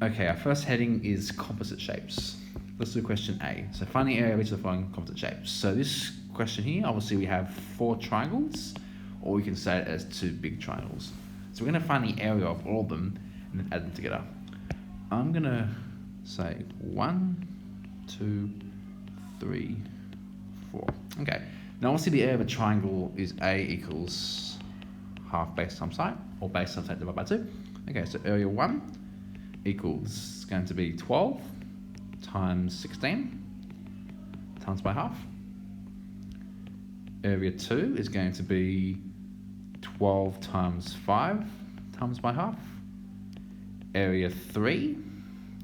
Okay, our first heading is composite shapes. Let's do question A. So find the area of each of the following composite shapes. So this question here, obviously we have 4 triangles, or we can say it as 2 big triangles. So we're going to find the area of all of them and then add them together. I'm going to say 1, 2, 3, 4. Okay. Now obviously the area of a triangle is A equals half base times height, or base times height divided by 2. Okay, so area 1 equals going to be 12 times 16 times by half. Area 2 is going to be 12 times 5 times by half. Area 3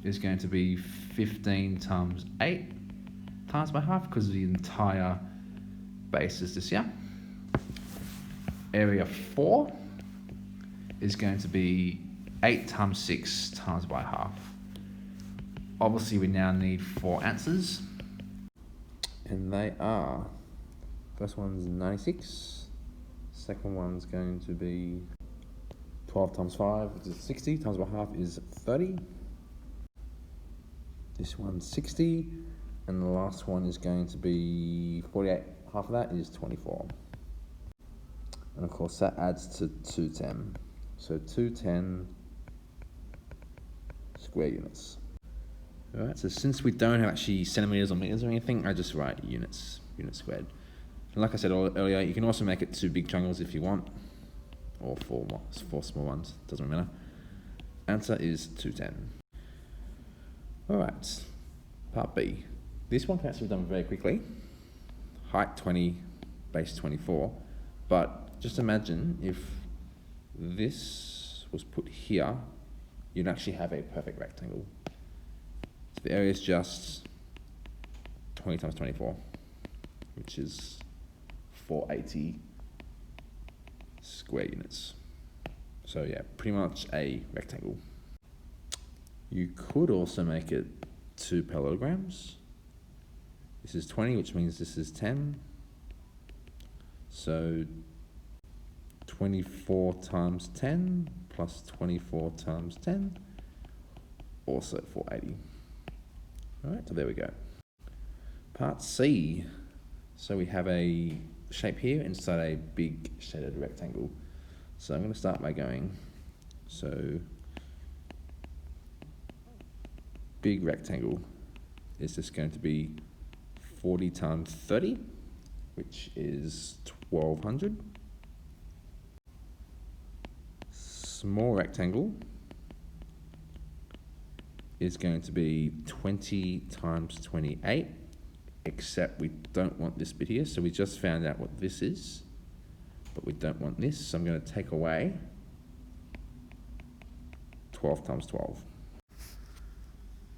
is going to be 15 times 8 times by half, because the entire base is this here. Area 4 is going to be 8 times 6 times by half. Obviously, we now need 4 answers. And they are, first one's 96, second one's going to be 12 times 5, which is 60, times by half is 30. This one's 60, and the last one is going to be 48. Half of that is 24. And of course, that adds to 210. So 210 square units. All right, so since we don't have actually centimeters or meters or anything, I just write units squared. And like I said earlier, you can also make it 2 big triangles if you want, or 4 small ones, doesn't matter. Answer is 210. All right, part B. This one can actually be done very quickly. Height 20, base 24, but just imagine if this was put here, you'd actually have a perfect rectangle. So the area is just 20 times 24, which is 480 square units. So yeah, pretty much a rectangle. You could also make it 2 parallelograms. This is 20, which means this is 10. So 24 times 10 plus 24 times 10, also 480. All right, so there we go. Part C. So we have a shape here inside a big shaded rectangle. So I'm going to start by going, so big rectangle is just going to be 40 times 30, which is 1200. Small rectangle is going to be 20 times 28, except we don't want this bit here, so we just found out what this is, but we don't want this, so I'm going to take away 12 times 12.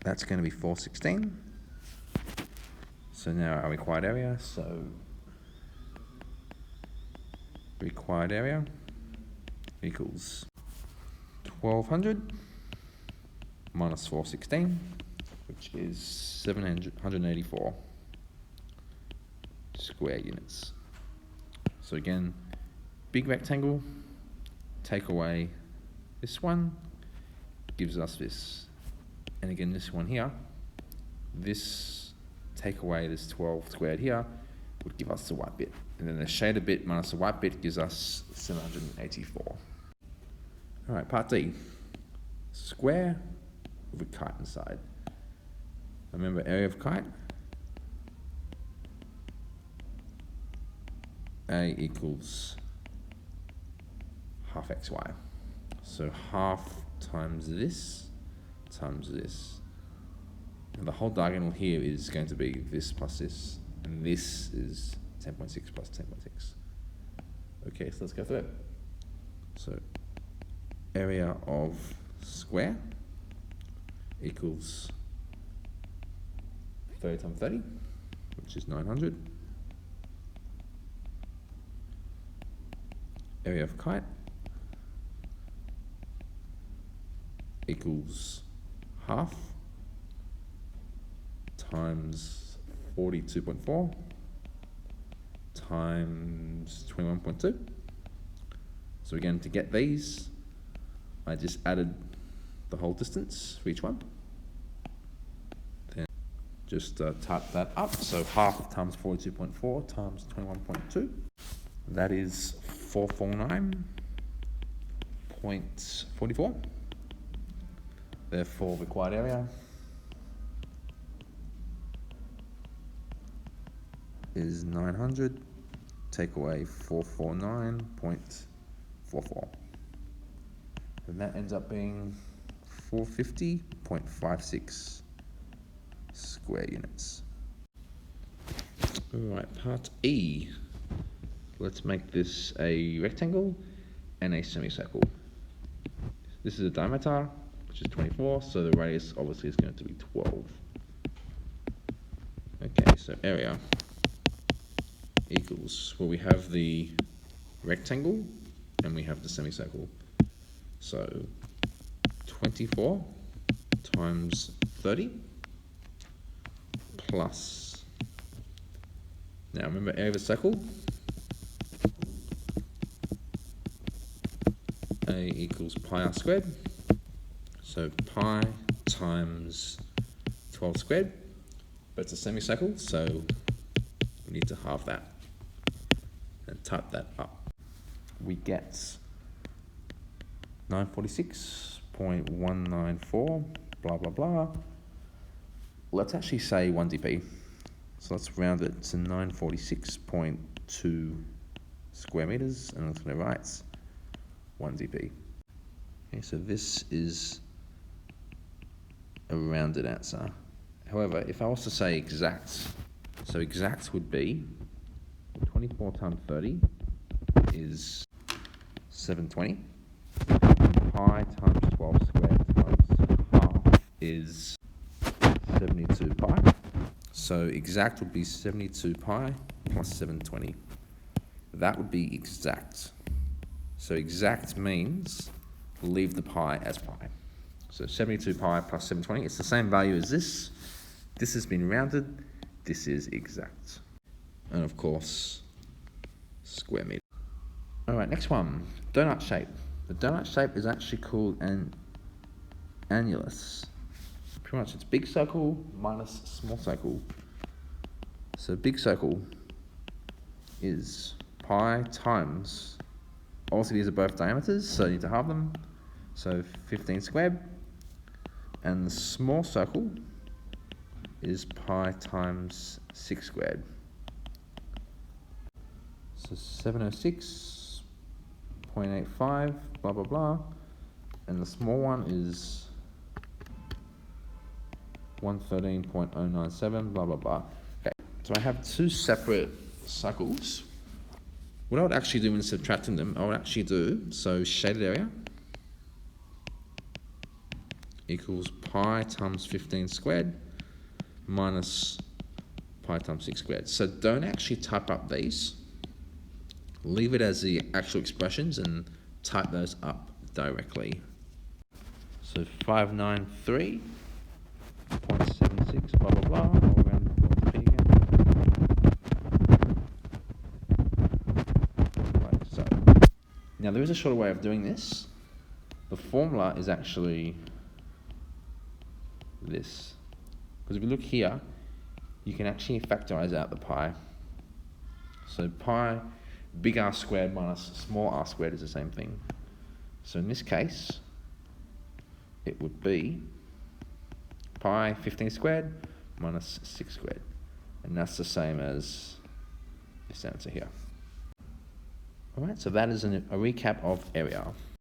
That's going to be 416. So now our required area, so required area equals 1200 minus 416, which is 784 square units. So again, big rectangle, take away this one, gives us this. And again, this one here, this take away this 12 squared here would give us the white bit. And then the shaded bit minus the white bit gives us 784. All right, part D. Square with a kite inside. Remember area of kite? A equals half xy. So half times this times this. And the whole diagonal here is going to be this plus this, and this is 10.6 plus 10.6. Okay, so let's go through it. So area of square equals 30 times 30, which is 900. Area of kite equals half times 42.4 times 21.2. So again, to get these, I just added the whole distance for each one. Then just type that up. So half times 42.4 times 21.2. That is 449.44. Therefore, required area is 900. Take away 449.44. And that ends up being 450.56 square units. All right, part E. Let's make this a rectangle and a semicircle. This is a diameter, which is 24, so the radius obviously is going to be 12. Okay, so area equals, well, we have the rectangle and we have the semicircle. So 24 times 30 plus, now remember area of a circle, A equals pi r squared. So pi times 12 squared, but it's a semicircle, so we need to halve that and type that up. We get 946.194, blah, blah, blah. Let's actually say 1 dp. So let's round it to 946.2 square meters, and I'm going to write 1 dp. Okay, so this is a rounded answer. However, if I was to say exact, so exact would be 24 times 30 is 720. Pi times 12 squared times half is 72 pi. So exact would be 72 pi plus 720. That would be exact. So exact means leave the pi as pi. So 72 pi plus 720, it's the same value as this. This has been rounded, this is exact. And of course, square meter. All right, next one, donut shape. The donut shape is actually called an annulus. Pretty much it's big circle minus small circle. So big circle is pi times, obviously these are both diameters, so you need to halve them. So 15 squared. And the small circle is pi times 6 squared. So 706.85, blah, blah, blah. And the small one is 113.097, blah, blah, blah. Okay, so I have two separate circles. What I would actually do when subtracting them, I would actually do, so shaded area equals pi times 15 squared minus pi times 6 squared. So don't actually type up these. Leave it as the actual expressions and type those up directly. So 593.76, blah, blah, blah. I'll round to P again. Right, so now there is a shorter way of doing this. The formula is actually this. Because if you look here, you can actually factorize out the pi. So pi, big R squared minus small r squared is the same thing. So in this case, it would be pi 15 squared minus 6 squared. And that's the same as this answer here. Alright, so that is a recap of area.